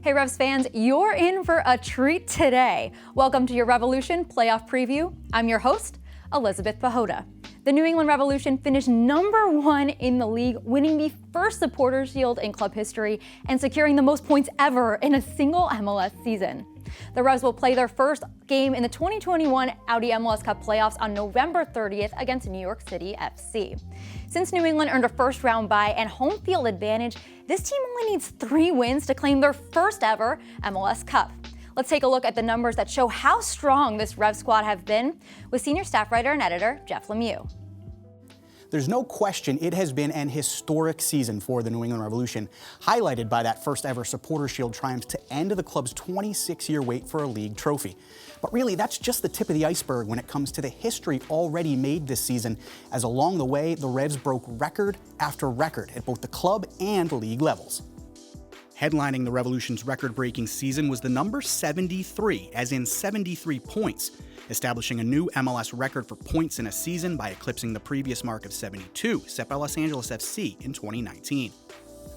Hey Revs fans, you're in for a treat today. Welcome to your Revolution Playoff Preview. I'm your host, Elizabeth Pehota. The New England Revolution finished #1 in the league, winning the first Supporters Shield in club history and securing the most points ever in a single MLS season. The Revs will play their first game in the 2021 Audi MLS Cup playoffs on November 30th against New York City FC. Since New England earned a first-round bye and home field advantage, this team only needs 3 wins to claim their first ever MLS Cup. Let's take a look at the numbers that show how strong this Rev squad have been with senior staff writer and editor Jeff Lemieux. There's no question it has been an historic season for the New England Revolution, highlighted by that first ever Supporters Shield triumph to end the club's 26-year wait for a league trophy. But really, that's just the tip of the iceberg when it comes to the history already made this season, as along the way, the Revs broke record after record at both the club and league levels. Headlining the Revolution's record-breaking season was the number 73, as in 73 points, establishing a new MLS record for points in a season by eclipsing the previous mark of 72 set by Los Angeles FC in 2019.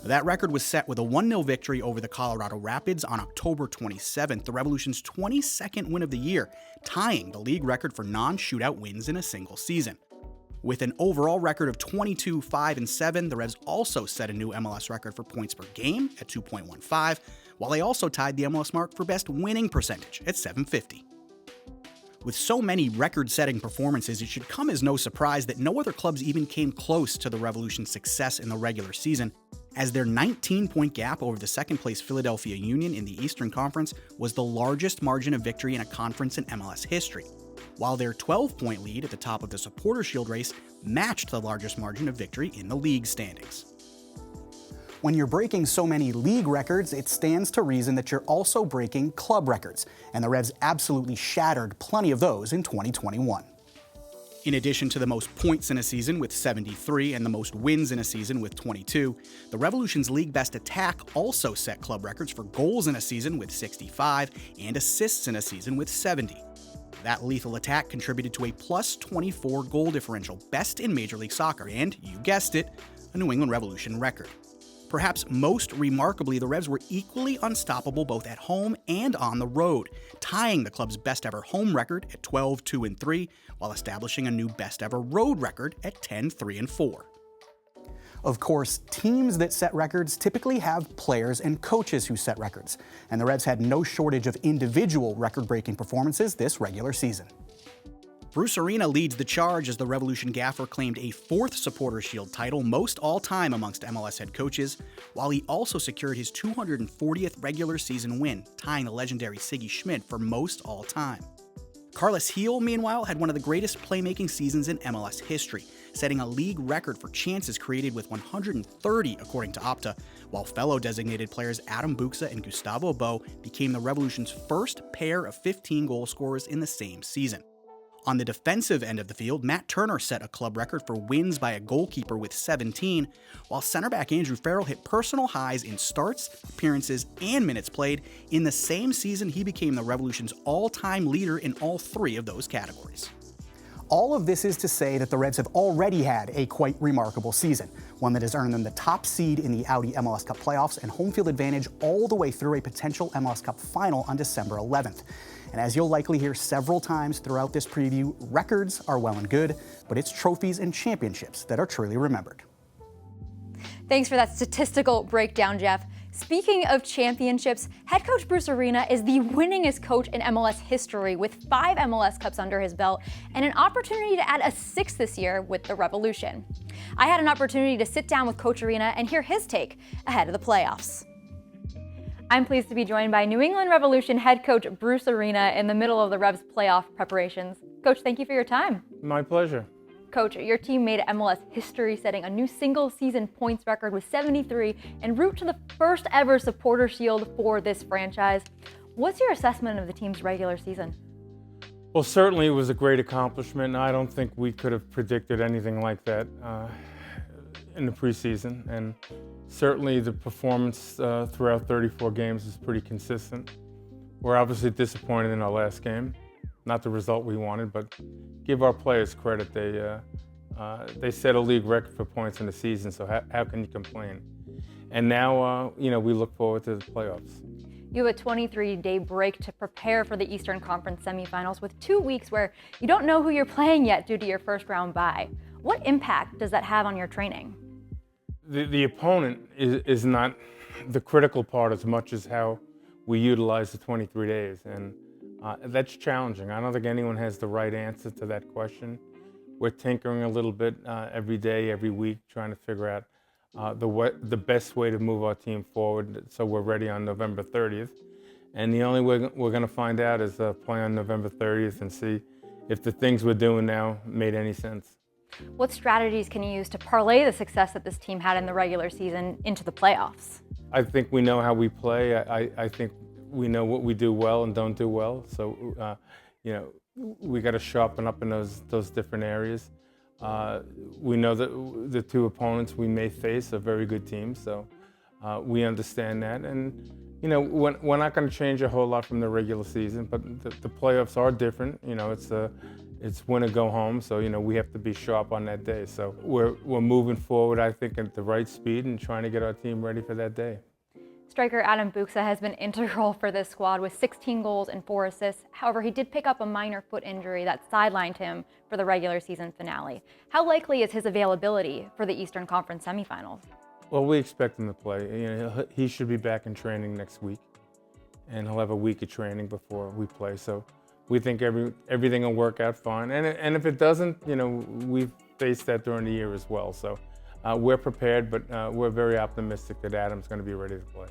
That record was set with a 1-0 victory over the Colorado Rapids on October 27th, the Revolution's 22nd win of the year, tying the league record for non-shootout wins in a single season. With an overall record of 22, 5, and 7, the Revs also set a new MLS record for points per game at 2.15, while they also tied the MLS mark for best winning percentage at 750. With so many record-setting performances, it should come as no surprise that no other clubs even came close to the Revolution's success in the regular season, as their 19-point gap over the second-place Philadelphia Union in the Eastern Conference was the largest margin of victory in a conference in MLS history, while their 12-point lead at the top of the Supporters Shield race matched the largest margin of victory in the league standings. When you're breaking so many league records, it stands to reason that you're also breaking club records, and the Revs absolutely shattered plenty of those in 2021. In addition to the most points in a season with 73 and the most wins in a season with 22, the Revolution's league best attack also set club records for goals in a season with 65 and assists in a season with 70. That lethal attack contributed to a plus 24 goal differential, best in Major League Soccer, and, you guessed it, a New England Revolution record. Perhaps most remarkably, the Revs were equally unstoppable both at home and on the road, tying the club's best ever home record at 12, 2, and 3, while establishing a new best ever road record at 10, 3, and 4. Of course, teams that set records typically have players and coaches who set records, and the Revs had no shortage of individual record-breaking performances this regular season. Bruce Arena leads the charge as the Revolution gaffer claimed a 4th Supporters Shield title, most all-time amongst MLS head coaches, while he also secured his 240th regular season win, tying the legendary Siggy Schmidt for most all-time. Carlos Heel, meanwhile, had one of the greatest playmaking seasons in MLS history, setting a league record for chances created with 130 according to Opta, while fellow designated players Adam Buxa and Gustavo Bo became the Revolution's first pair of 15 goal scorers in the same season. On the defensive end of the field, Matt Turner set a club record for wins by a goalkeeper with 17, while center back Andrew Farrell hit personal highs in starts, appearances, and minutes played. In the same season, he became the Revolution's all-time leader in all 3 of those categories. All of this is to say that the Revs have already had a quite remarkable season, one that has earned them the top seed in the Audi MLS Cup playoffs and home field advantage all the way through a potential MLS Cup final on December 11th. And as you'll likely hear several times throughout this preview, records are well and good, but it's trophies and championships that are truly remembered. Thanks for that statistical breakdown, Jeff. Speaking of championships, head coach Bruce Arena is the winningest coach in MLS history with 5 MLS Cups under his belt and an opportunity to add a 6th this year with the Revolution. I had an opportunity to sit down with Coach Arena and hear his take ahead of the playoffs. I'm pleased to be joined by New England Revolution head coach Bruce Arena in the middle of the Revs playoff preparations. Coach, thank you for your time. My pleasure. Coach, your team made MLS history, setting a new single-season points record with 73 en route to the first ever Supporter Shield for this franchise. What's your assessment of the team's regular season? Well, certainly it was a great accomplishment. I don't think we could have predicted anything like that in the preseason. And certainly the performance throughout 34 games is pretty consistent. We're obviously disappointed in our last game. Not the result we wanted, but give our players credit. They set a league record for points in the season, so how can you complain? And now, we look forward to the playoffs. You have a 23-day break to prepare for the Eastern Conference semifinals with 2 weeks where you don't know who you're playing yet due to your first round bye. What impact does that have on your training? The opponent is not the critical part as much as how we utilize the 23 days. And that's challenging. I don't think anyone has the right answer to that question. We're tinkering a little bit every day, every week, trying to figure out the best way to move our team forward so we're ready on November 30th. And the only way we're going to find out is play on November 30th and see if the things we're doing now made any sense. What strategies can you use to parlay the success that this team had in the regular season into the playoffs? I think we know how we play. I think we know what we do well and don't do well. So, we got to sharpen up in those different areas. We know that the two opponents we may face are very good teams, so we understand that. And, we're not going to change a whole lot from the regular season, but the playoffs are different. It's win or go home, so, we have to be sharp on that day. So we're moving forward, I think, at the right speed and trying to get our team ready for that day. Striker Adam Buxa has been integral for this squad with 16 goals and 4 assists. However, he did pick up a minor foot injury that sidelined him for the regular season finale. How likely is his availability for the Eastern Conference semifinals? Well, we expect him to play. He should be back in training next week, and he'll have a week of training before we play. So we think everything will work out fine. And if it doesn't, we've faced that during the year as well. So we're prepared, but we're very optimistic that Adam's going to be ready to play.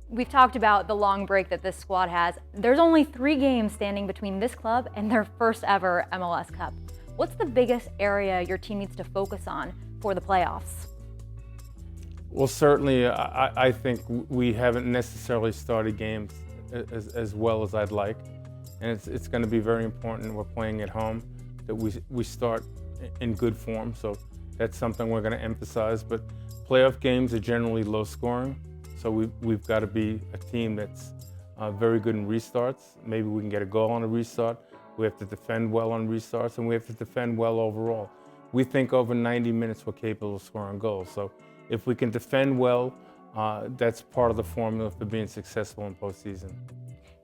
We've talked about the long break that this squad has. There's only 3 games standing between this club and their first ever MLS Cup. What's the biggest area your team needs to focus on for the playoffs? Well, certainly, I think we haven't necessarily started games as well as I'd like. And it's going to be very important. We're playing at home, that we start in good form. So that's something we're going to emphasize. But playoff games are generally low scoring. So we've got to be a team that's very good in restarts. Maybe we can get a goal on a restart. We have to defend well on restarts, and we have to defend well overall. We think over 90 minutes we're capable of scoring goals. So if we can defend well, that's part of the formula for being successful in postseason.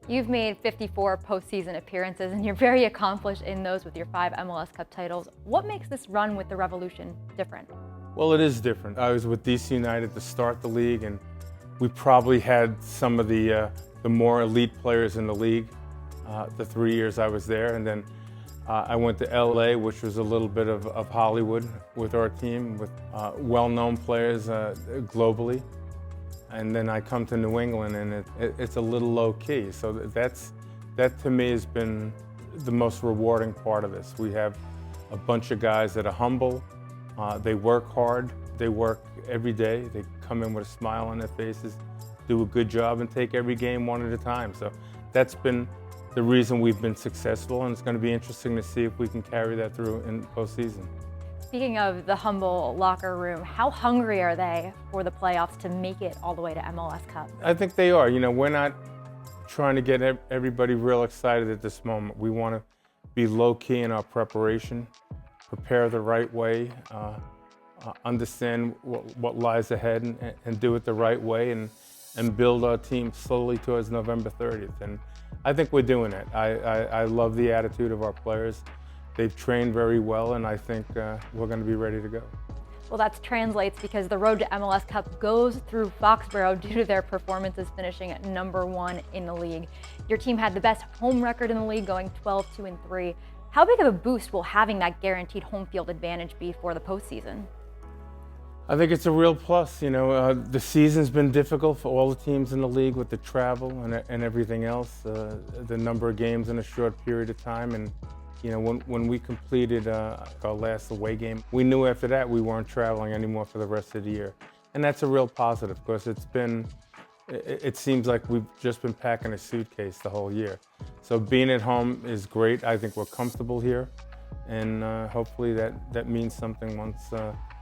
You've made 54 postseason appearances, and you're very accomplished in those with your 5 MLS Cup titles. What makes this run with the Revolution different? Well, it is different. I was with DC United to start the league, and we probably had some of the more elite players in the league the 3 years I was there. And then I went to LA, which was a little bit of Hollywood with our team, with well-known players globally. And then I come to New England, and it's a little low-key. So that to me has been the most rewarding part of this. We have a bunch of guys that are humble. They work hard. They work every day. They come in with a smile on their faces, do a good job, and take every game one at a time. So that's been the reason we've been successful, and it's going to be interesting to see if we can carry that through in postseason. Speaking of the humble locker room, how hungry are they for the playoffs to make it all the way to MLS Cup? I think they are. We're not trying to get everybody real excited at this moment. We want to be low-key in our preparation, prepare the right way, understand what lies ahead, and do it the right way, and build our team slowly towards November 30th. And I think we're doing it. I love the attitude of our players. They've trained very well, and I think we're going to be ready to go. Well, that translates because the road to MLS Cup goes through Foxborough due to their performances finishing at #1 in the league. Your team had the best home record in the league, going 12-2-3. How big of a boost will having that guaranteed home field advantage be for the postseason? I think it's a real plus. The season's been difficult for all the teams in the league with the travel and everything else, the number of games in a short period of time. And when we completed our last away game, we knew after that we weren't traveling anymore for the rest of the year. And that's a real positive, because it seems like we've just been packing a suitcase the whole year. So being at home is great. I think we're comfortable here, and hopefully that means something once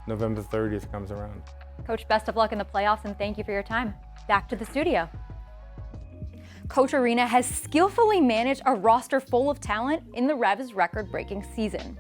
November 30th comes around. Coach, best of luck in the playoffs, and thank you for your time. Back to the studio. Coach Arena has skillfully managed a roster full of talent in the Revs' record-breaking season.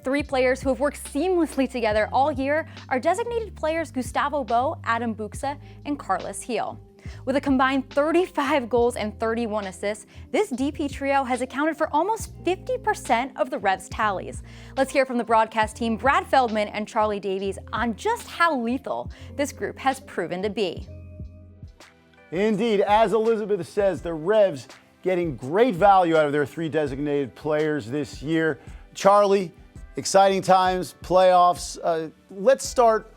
3 players who have worked seamlessly together all year are designated players Gustavo Bo, Adam Buxa, and Carlos Heel. With a combined 35 goals and 31 assists, this DP trio has accounted for almost 50% of the Revs' tallies. Let's hear from the broadcast team, Brad Feldman and Charlie Davies, on just how lethal this group has proven to be. Indeed, as Elizabeth says, the Revs getting great value out of their 3 designated players this year. Charlie, exciting times, playoffs. Let's start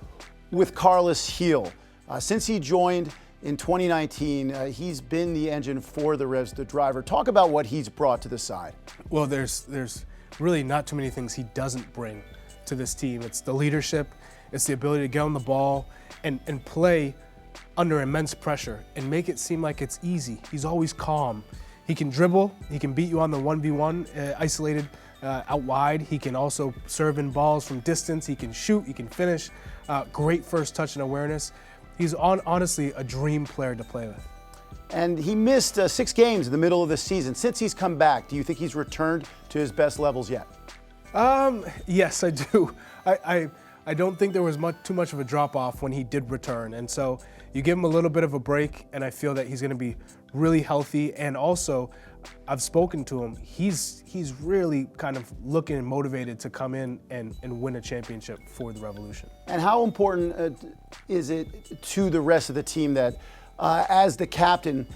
with Carlos Gil. Since he joined in 2019, he's been the engine for the Revs, the driver. Talk about what he's brought to the side. Well, there's really not too many things he doesn't bring to this team. It's the leadership, it's the ability to get on the ball and play under immense pressure and make it seem like it's easy. He's always calm. He can dribble, he can beat you on the 1v1, isolated out wide. He can also serve in balls from distance, he can shoot, he can finish. Great first touch and awareness. He's honestly a dream player to play with. And he missed 6 games in the middle of the season. Since he's come back, do you think he's returned to his best levels yet? Yes, I do. I don't think there was too much of a drop-off when he did return. And so you give him a little bit of a break, and I feel that he's going to be really healthy. And also, I've spoken to him. He's really kind of looking and motivated to come in and win a championship for the Revolution. And how important is it to the rest of the team that as the captain,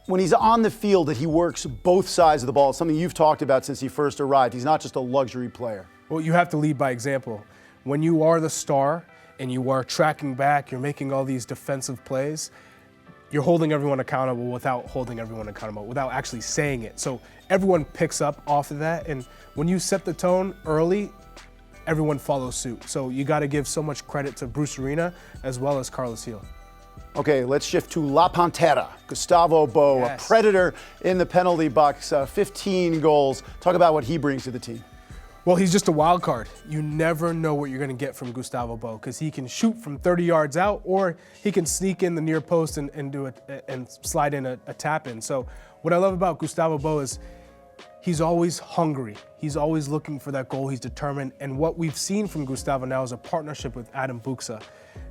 when he's on the field, that he works both sides of the ball? It's something you've talked about since he first arrived. He's not just a luxury player. Well, you have to lead by example. When you are the star and you are tracking back, you're making all these defensive plays, you're holding everyone accountable without holding everyone accountable, without actually saying it. So everyone picks up off of that, and when you set the tone early, everyone follows suit. So you got to give so much credit to Bruce Arena as well as Carlos Gil. Okay, let's shift to La Pantera. Gustavo Bo, Yes. a predator in the penalty box, 15 goals. Talk about what he brings to the team. Well, he's just a wild card. You never know what you're going to get from Gustavo Bo because he can shoot from 30 yards out, or he can sneak in the near post and do it and slide in a tap in. So what I love about Gustavo Bo is he's always hungry. He's always looking for that goal. He's determined. And what we've seen from Gustavo now is a partnership with Adam Buxa.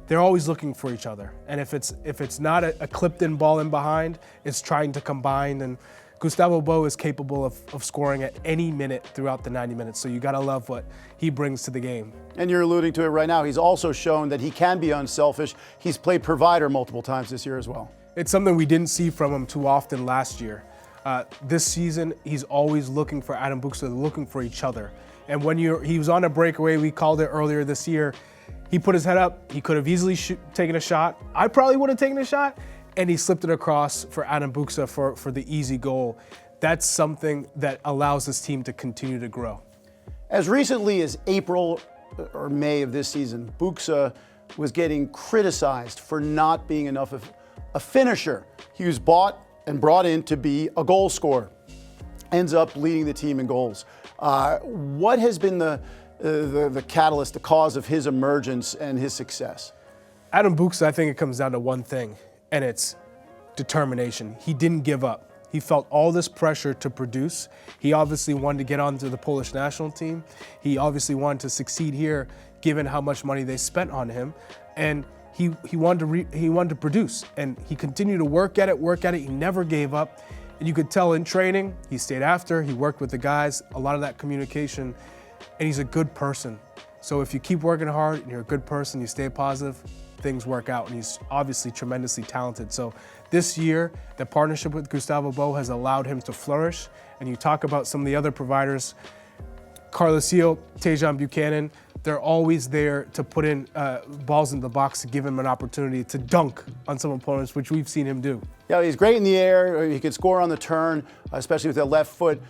They're always looking for each other. And if it's not a clipped in ball in behind, it's trying to combine. And Gustavo Bo is capable of scoring at any minute throughout the 90 minutes. So you got to love what he brings to the game. And you're alluding to it right now. He's also shown that he can be unselfish. He's played provider multiple times this year as well. It's something we didn't see from him too often last year. This season, he's always looking for Adam Buxa, looking for each other. And when he was on a breakaway, we called it earlier this year, he put his head up. He could have easily taken a shot. I probably would have taken a shot. And he slipped it across for Adam Buxa for the easy goal. That's something that allows this team to continue to grow. As recently as April or May of this season, Buxa was getting criticized for not being enough of a finisher. He was bought and brought in to be a goal scorer. Ends up leading the team in goals. What has been the catalyst, the cause of his emergence and his success? Adam Buxa, I think it comes down to one thing, and it's determination. He didn't give up. He felt all this pressure to produce. He obviously wanted to get onto the Polish national team. He obviously wanted to succeed here, given how much money they spent on him. And he wanted to produce. And he continued to work at it. He never gave up. And you could tell in training, he stayed after, he worked with the guys, a lot of that communication. And he's a good person. So if you keep working hard and you're a good person, you stay positive, things work out. And he's obviously tremendously talented. So this year, the partnership with Gustavo Bo has allowed him to flourish. And you talk about some of the other providers, Carlos Gil, Tejan Buchanan, they're always there to put in balls in the box to give him an opportunity to dunk on some opponents, which we've seen him do. Yeah, he's great in the air. He can score on the turn, especially with that left foot.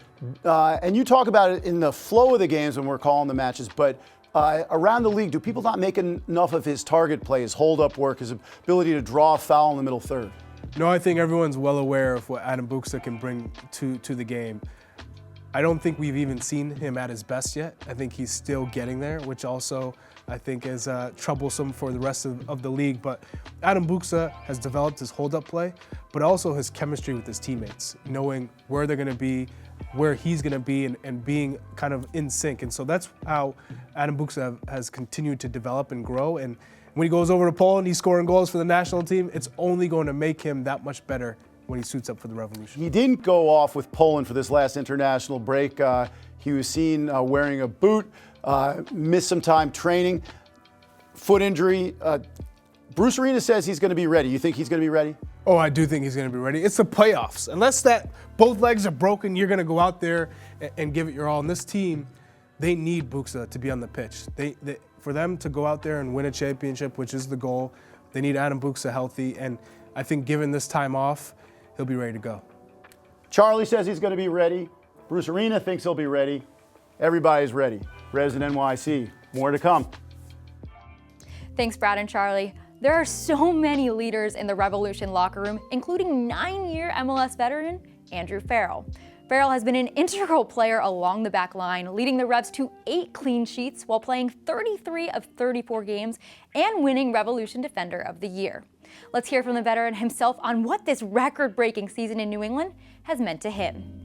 And you talk about it in the flow of the games when we're calling the matches, but around the league, do people not make enough of his target play, his hold-up work, his ability to draw a foul in the middle third? No, I think everyone's well aware of what Adam Buxa can bring to the game. I don't think we've even seen him at his best yet. I think he's still getting there, which also I think is troublesome for the rest of the league. But Adam Buxa has developed his hold-up play, but also his chemistry with his teammates, knowing where they're going to be, where he's going to be, and being kind of in sync. And so that's how Adam Buxa has continued to develop and grow. And when he goes over to Poland, he's scoring goals for the national team. It's only going to make him that much better when he suits up for the Revolution. He didn't go off with Poland for this last international break. He was seen wearing a boot, missed some time training, foot injury. Bruce Arena says he's going to be ready. You think he's going to be ready? Oh, I do think he's going to be ready. It's the playoffs. Unless that both legs are broken, you're going to go out there and give it your all. And this team, they need Buxa to be on the pitch. For them to go out there and win a championship, which is the goal, they need Adam Buxa healthy. And I think given this time off, he'll be ready to go. Charlie says he's going to be ready. Bruce Arena thinks he'll be ready. Everybody's ready. Revs and NYC. More to come. Thanks, Brad and Charlie. There are so many leaders in the Revolution locker room, including 9-year MLS veteran Andrew Farrell. Farrell has been an integral player along the back line, leading the Revs to 8 clean sheets while playing 33 of 34 games and winning Revolution Defender of the Year. Let's hear from the veteran himself on what this record-breaking season in New England has meant to him.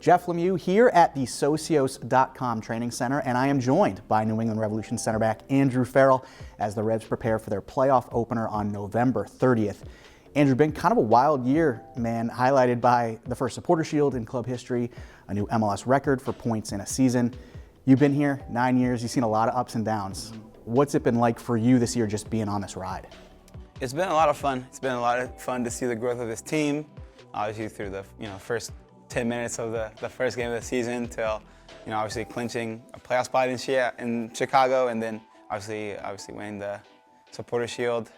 Jeff Lemieux here at the Socios.com Training Center, and I am joined by New England Revolution center back Andrew Farrell as the Revs prepare for their playoff opener on November 30th. Andrew, been kind of a wild year, man, highlighted by the first Supporter Shield in club history, a new MLS record for points in a season. You've been here 9 years, you've seen a lot of ups and downs. What's it been like for you this year just being on this ride? It's been a lot of fun. It's been a lot of fun to see the growth of this team, obviously through the first 10 minutes of the first game of the season till obviously clinching a playoff spot in Chicago, and then obviously winning the Supporter Shield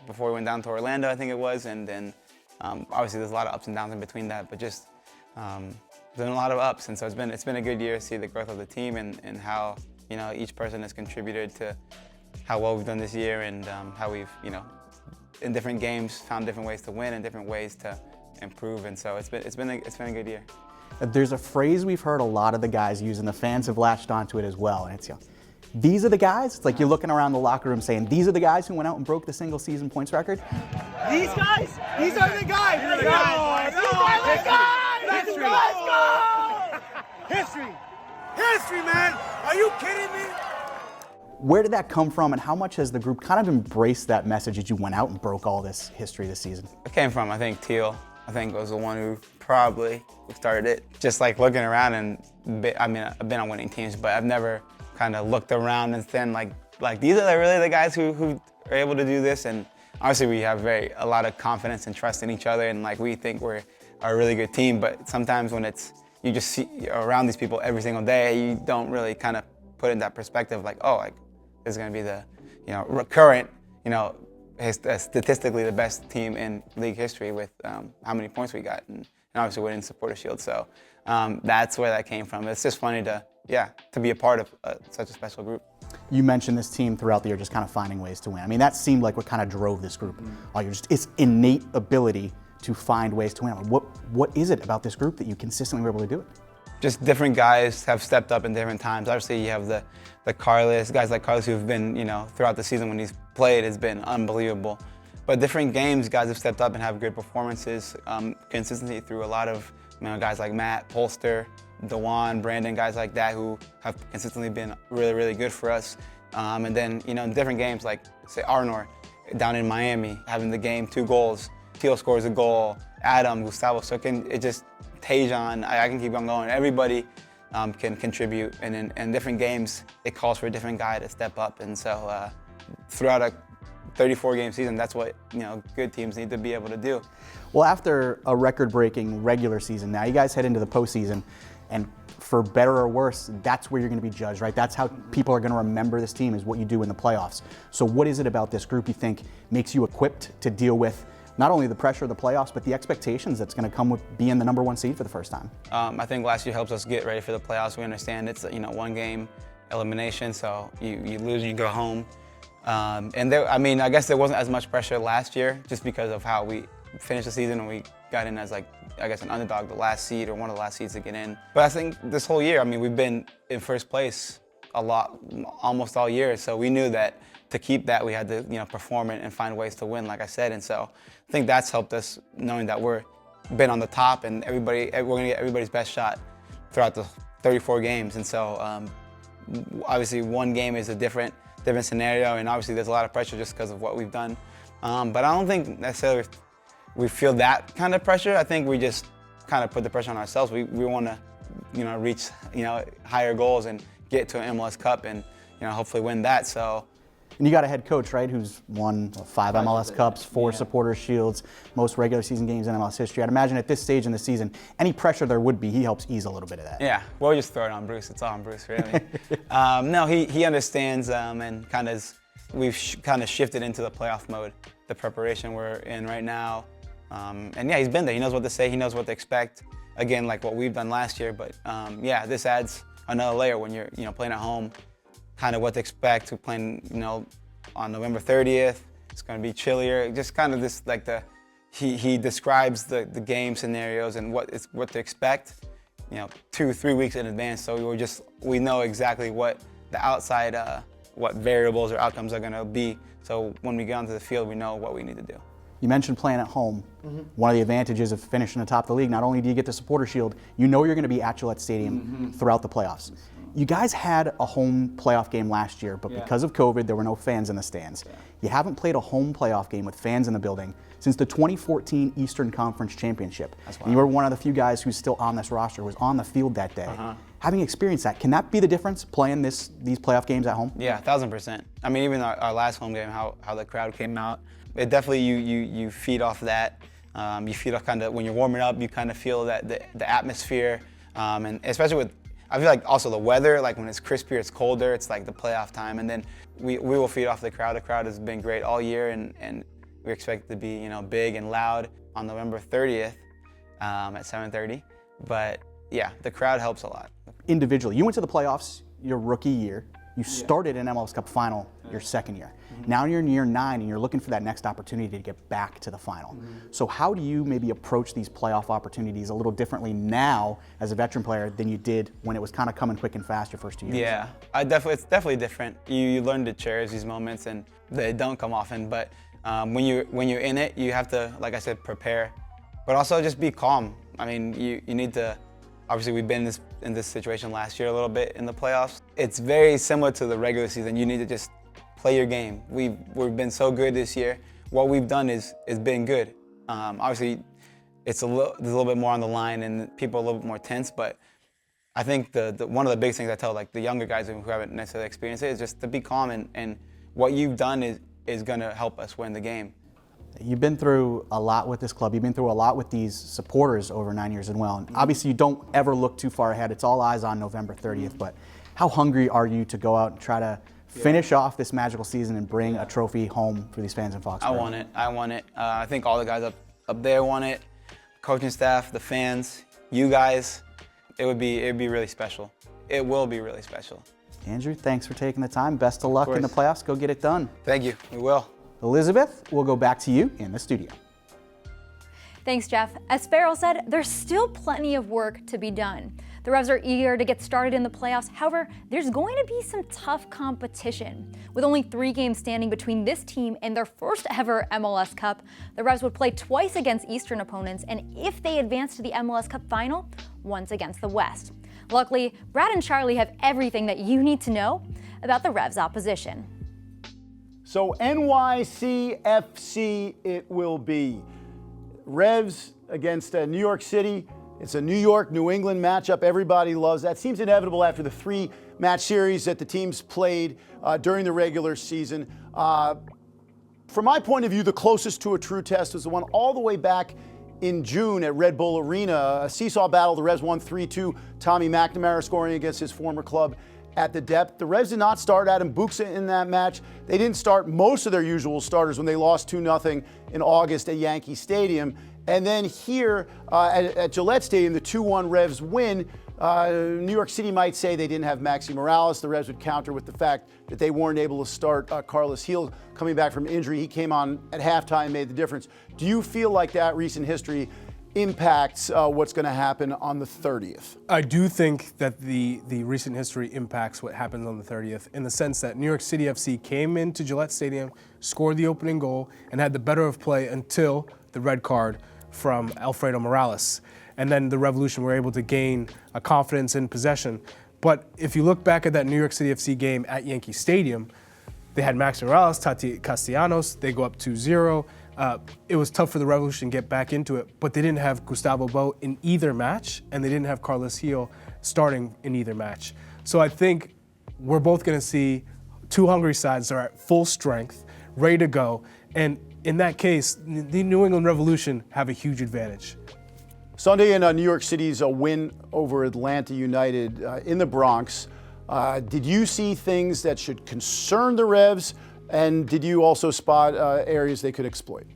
before we went down to Orlando, I think it was, and then obviously there's a lot of ups and downs in between that, but just been a lot of ups, and so it's been a good year to see the growth of the team and how each person has contributed to how well we've done this year, and how we've in different games found different ways to win and different ways to improve, and so it's been a good year. There's a phrase we've heard a lot of the guys use, and the fans have latched onto it as well, and it's these are the guys. It's like you're looking around the locker room saying, these are the guys who went out and broke the single season points record. These guys? These are the guys! These are the guys! Let's go! History! History, man! Are you kidding me? Where did that come from, and how much has the group kind of embraced that message as you went out and broke all this history this season? It came from, I think, Teal. I think was the one who probably started it. Just like looking around, and I've been on winning teams, but I've never kind of looked around and then like these are really the guys who are able to do this. And obviously we have a lot of confidence and trust in each other, and we think we're a really good team. But sometimes when you just see around these people every single day, you don't really kind of put in that perspective this is going to be the current statistically the best team in league history with how many points we got, and obviously winning Supporter Shield. So that's where that came from. It's just funny to be a part of such a special group. You mentioned this team throughout the year just kind of finding ways to win. I mean, that seemed like what kind of drove this group all year. It's innate ability to find ways to win. What is it about this group that you consistently were able to do it? Just different guys have stepped up in different times. Obviously, you have the Carlos, guys like Carlos who've been, throughout the season when he's played has been unbelievable. But different games, guys have stepped up and have good performances. Consistency through a lot of guys like Matt, Polster, Dewan, Brandon, guys like that who have consistently been really, really good for us. And then, in different games like, say, Arnor down in Miami, having the game 2 goals. Teal scores a goal, Adam, Gustavo, so Tajon, I can keep on going. Everybody can contribute, and in different games, it calls for a different guy to step up. And so throughout a 34-game season, that's what good teams need to be able to do. Well, after a record-breaking regular season, now you guys head into the postseason, and for better or worse, that's where you're going to be judged, right? That's how people are going to remember this team, is what you do in the playoffs. So what is it about this group you think makes you equipped to deal with not only the pressure of the playoffs, but the expectations that's going to come with being the number 1 seed for the first time? I think last year helps us get ready for the playoffs. We understand it's 1-game elimination, so you lose and you go home. And I guess there wasn't as much pressure last year just because of how we finished the season and we got in as an underdog, the last seed or one of the last seeds to get in. But I think this whole year, we've been in first place a lot, almost all year, so we knew that to keep that, we had to perform and find ways to win, like I said. And so I think that's helped us, knowing that we're been on the top and we're going to get everybody's best shot throughout the 34 games. And so obviously 1 game is a different different scenario, and obviously there's a lot of pressure just because of what we've done. But I don't think necessarily we feel that kind of pressure. I think we just kind of put the pressure on ourselves. We want to, reach, higher goals and get to an MLS Cup and, hopefully win that. So. And you got a head coach, right, who's won 5 MLS Cups, 4 Supporters Shields, most regular season games in MLS history. I'd imagine at this stage in the season, any pressure there would be, he helps ease a little bit of that. Yeah, we'll just throw it on Bruce. It's all on Bruce, really. No, he understands, and we've kind of shifted into the playoff mode, the preparation we're in right now. And yeah, he's been there. He knows what to say. He knows what to expect. Again, like what we've done last year. But yeah, this adds another layer when you're playing at home. Kind of what to expect. We're playing on November 30th. It's going to be chillier. Just kind of this he describes the game scenarios and what to expect. 2-3 weeks in advance. So we know exactly what the outside what variables or outcomes are going to be. So when we get onto the field, we know what we need to do. You mentioned playing at home. One of the advantages of finishing atop the league, not only do you get the Supporter Shield, you're going to be at Gillette Stadium throughout the playoffs. You guys had a home playoff game last year, but because of COVID, there were no fans in the stands. You haven't played a home playoff game with fans in the building since the 2014 Eastern Conference Championship. And you were one of the few guys who's still on this roster, was on the field that day. Having experienced that, can that be the difference, playing these playoff games at home? Yeah, 1,000%. I mean, even our last home game, how the crowd came out, it definitely, you feed off that. You feed off kind of, when you're warming up, you kind of feel that the atmosphere, and especially with, I feel like also the weather, like when it's crispier, it's colder, it's like the playoff time, and then we will feed off the crowd. The crowd has been great all year, and we expect it to be big and loud on November 30th at 7:30. But yeah, the crowd helps a lot. Individually, you went to the playoffs your rookie year. You started an MLS Cup final your second year. Now you're in year 9 and you're looking for that next opportunity to get back to the final. So how do you maybe approach these playoff opportunities a little differently now as a veteran player than you did when it was kind of coming quick and fast your first 2 years? Yeah, it's definitely different. You learn to cherish these moments, and they don't come often. But when you're in it, you have to, like I said, prepare, but also just be calm. I mean, you need to. Obviously, we've been in this situation last year a little bit in the playoffs. It's very similar to the regular season. You need to just play your game. We've been so good this year. What we've done is been good. Obviously, there's a little bit more on the line and people are a little bit more tense, but I think one of the big things I tell the younger guys who haven't necessarily experienced it is just to be calm, and what you've done is going to help us win the game. You've been through a lot with this club. You've been through a lot with these supporters over 9 years and well. And obviously, you don't ever look too far ahead. It's all eyes on November 30th. But how hungry are you to go out and try to finish off this magical season and bring a trophy home for these fans in Foxborough? I want it. I think all the guys up there want it. Coaching staff, the fans, you guys. It'd be really special. It will be really special. Andrew, thanks for taking the time. Best of luck in the playoffs. Go get it done. Thank you. We will. Elizabeth, we'll go back to you in the studio. Thanks, Jeff. As Farrell said, there's still plenty of work to be done. The Revs are eager to get started in the playoffs. However, there's going to be some tough competition. With only 3 games standing between this team and their first ever MLS Cup, the Revs would play twice against Eastern opponents, and if they advance to the MLS Cup final, once against the West. Luckily, Brad and Charlie have everything that you need to know about the Revs' opposition. So NYCFC it will be. Revs against New York City. It's a New York-New England matchup. Everybody loves that. Seems inevitable after the 3-match series that the teams played during the regular season. From my point of view, the closest to a true test was the one all the way back in June at Red Bull Arena. A seesaw battle. The Revs won 3-2. Tommy McNamara scoring against his former club at the depth. The Revs did not start Adam Buxa in that match. They didn't start most of their usual starters when they lost 2-0 in August at Yankee Stadium. And then here at Gillette Stadium, the 2-1 Revs win. New York City might say they didn't have Maxi Morales. The Revs would counter with the fact that they weren't able to start Carlos Gil coming back from injury. He came on at halftime and made the difference. Do you feel like that recent history impacts what's going to happen on the 30th? I do think that the recent history impacts what happens on the 30th in the sense that New York City FC came into Gillette Stadium, scored the opening goal, and had the better of play until the red card from Alfredo Morales. And then the Revolution were able to gain a confidence in possession. But if you look back at that New York City FC game at Yankee Stadium, They had Max Morales, Tati Castellanos. They go up 2-0. It was tough for the Revolution to get back into it, but they didn't have Gustavo Bo in either match, and they didn't have Carlos Gil starting in either match. So I think we're both going to see two hungry sides that are at full strength, ready to go, and in that case, the New England Revolution have a huge advantage. Sunday in New York City's a win over Atlanta United in the Bronx. Did you see things that should concern the Revs, and did you also spot areas they could exploit?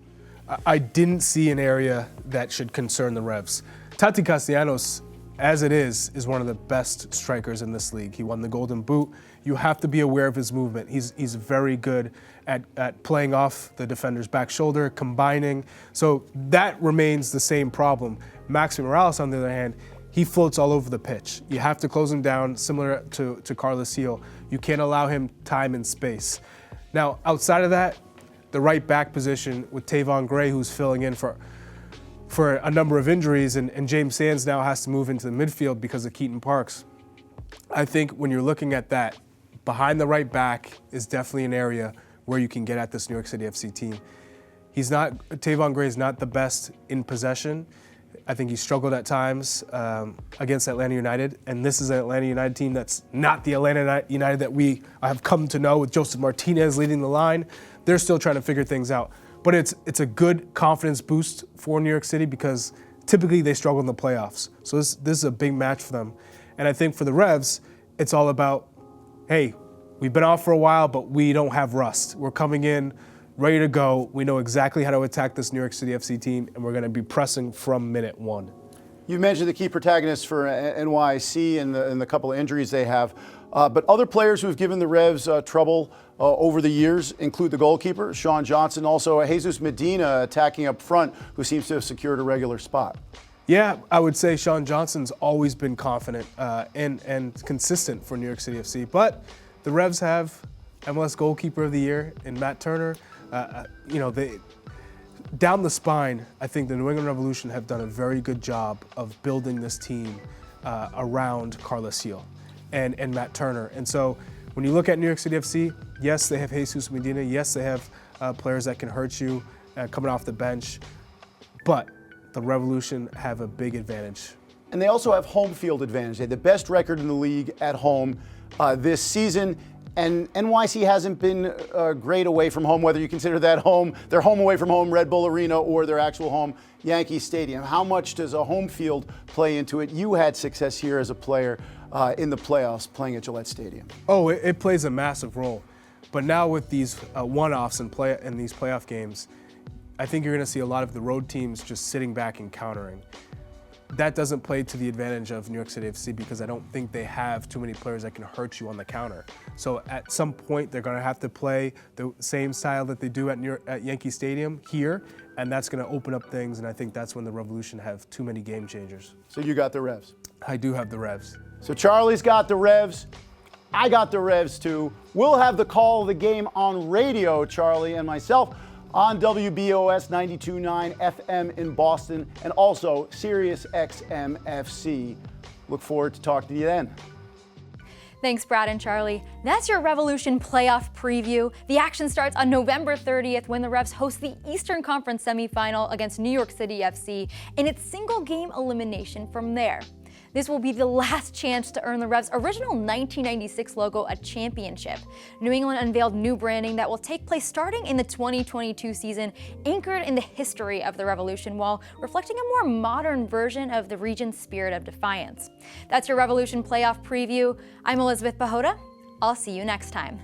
I didn't see an area that should concern the Revs. Tati Castellanos, as it is one of the best strikers in this league. He won the Golden Boot. You have to be aware of his movement. He's very good at playing off the defender's back shoulder, combining. So that remains the same problem. Max Morales, on the other hand, he floats all over the pitch. You have to close him down, similar to Carlos Gil. You can't allow him time and space. Now, outside of that, the right back position with Tavon Gray, who's filling in for a number of injuries, and James Sands now has to move into the midfield because of Keaton Parks. I think when you're looking at that, behind the right back is definitely an area where you can get at this New York City FC team. Tavon Gray is not the best in possession. I think he struggled at times against Atlanta United, and this is an Atlanta United team that's not the Atlanta United that we have come to know with Joseph Martinez leading the line. They're still trying to figure things out. But it's a good confidence boost for New York City because typically they struggle in the playoffs. So this is a big match for them. And I think for the Revs, it's all about, hey, we've been off for a while, but we don't have rust. We're coming in ready to go. We know exactly how to attack this New York City FC team, and we're going to be pressing from minute one. You mentioned the key protagonists for NYC and the couple of injuries they have. But other players who have given the Revs trouble over the years include the goalkeeper, Sean Johnson, also Jesus Medina attacking up front, who seems to have secured a regular spot. Yeah, I would say Sean Johnson's always been confident and consistent for New York City FC. But the Revs have MLS Goalkeeper of the Year in Matt Turner. Down the spine, I think the New England Revolution have done a very good job of building this team around Carlos Gil and Matt Turner. And so when you look at New York City FC, yes, they have Jesus Medina. Yes, they have players that can hurt you coming off the bench. But the Revolution have a big advantage. And they also have home field advantage. They have the best record in the league at home this season. And NYC hasn't been great away from home, whether you consider that home, their home away from home, Red Bull Arena, or their actual home, Yankee Stadium. How much does a home field play into it? You had success here as a player in the playoffs playing at Gillette Stadium. Oh, it plays a massive role. But now with these one-offs in these playoff games, I think you're going to see a lot of the road teams just sitting back and countering. That doesn't play to the advantage of New York City FC because I don't think they have too many players that can hurt you on the counter. So at some point, they're going to have to play the same style that they do at Yankee Stadium here, and that's going to open up things, and I think that's when the Revolution have too many game changers. So you got the Revs. I do have the Revs. So Charlie's got the Revs. I got the Revs too. We'll have the call of the game on radio, Charlie and myself, on WBOS 92.9 FM in Boston, and also Sirius XM FC. Look forward to talking to you then. Thanks, Brad and Charlie. That's your Revolution playoff preview. The action starts on November 30th when the Revs host the Eastern Conference semifinal against New York City FC, and it's single game elimination from there. This will be the last chance to earn the Revs' original 1996 logo a championship. New England unveiled new branding that will take place starting in the 2022 season, anchored in the history of the Revolution while reflecting a more modern version of the region's spirit of defiance. That's your Revolution playoff preview. I'm Elizabeth Pehota. I'll see you next time.